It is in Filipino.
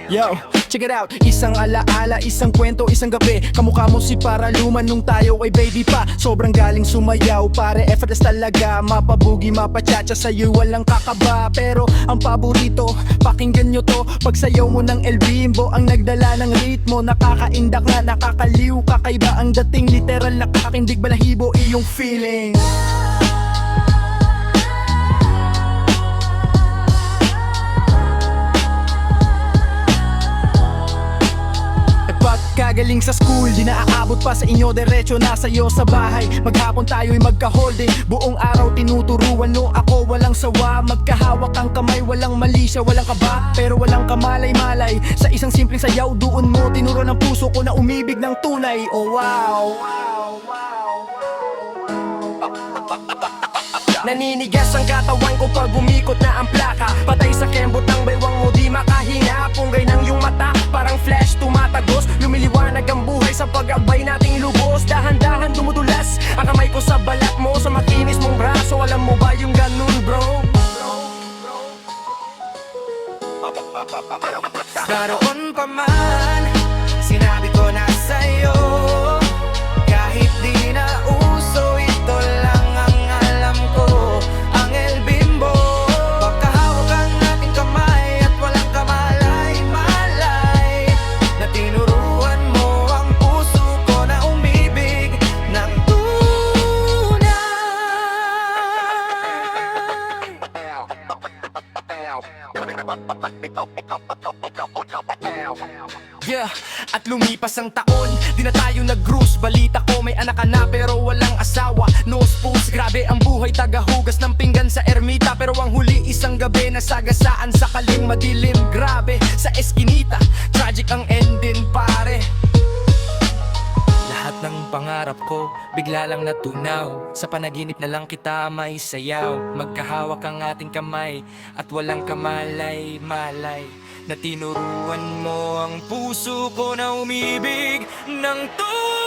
Yo, check it out. Isang alaala, isang kwento, isang gabi. Kamukha mo si Paraluman nung tayo ay baby pa. Sobrang galing sumayaw, pare effortless talaga. Mapabugi, mapachacha, sa'yo walang kakaba. Pero ang paborito, pakinggan nyo to. Pagsayaw mo ng El Bimbo, ang nagdala ng ritmo. Nakakaindak na, nakakaliw, kakaiba ang dating. Literal nakakakindig, balahibo iyong feeling. Kagaling sa school, di naaabot pa sa inyo. Diretso na sa'yo sa bahay. Maghapon tayo'y magka-holding. Buong araw tinuturuan no, ako walang sawa. Magkahawak ang kamay, walang mali siya, walang kaba. Pero walang kamalay-malay. Sa isang simpleng sayaw, doon mo tinuro ng puso ko na umibig ng tunay. Oh wow, naninigas ang katawan ko pag umikot na ang plaka. Patay sa kembot ng baywang mo, di makahinga. Punggay ng iyong mata, parang flash tumatagos. Lumiliwanag ang buhay sa pag-abay nating lubos. Dahan-dahan dumudulas ang kamay ko sa balat mo, sa makinis mong braso. Alam mo ba yung ganun bro? Naroon pa man, sinabi ko na sa'yo. Kahit di na uso, ito lang ang alam ko. Ang El Bimbo, baka hawak ang ating kamay at walang kamalay-malay. Na tinuruan mo ang puso ko na umibig ng tunay. Yeah, at lumipas ang taon, di na tayo nag-cruise. Balita ko may anak ka na pero walang asawa. No spouse, grabe ang buhay, tagahugas ng pinggan sa ermita. Pero ang huli isang gabi, nasagasaan sa kaling madilim. Grabe, sa eskinita, tragic ang ending pare. Lahat ng pangarap ko, bigla lang natunaw. Sa panaginip na lang kita may sayaw. Magkahawak ang ating kamay at walang kamalay-malay. Na tinuruan mo ang puso ko na umibig ng tunay.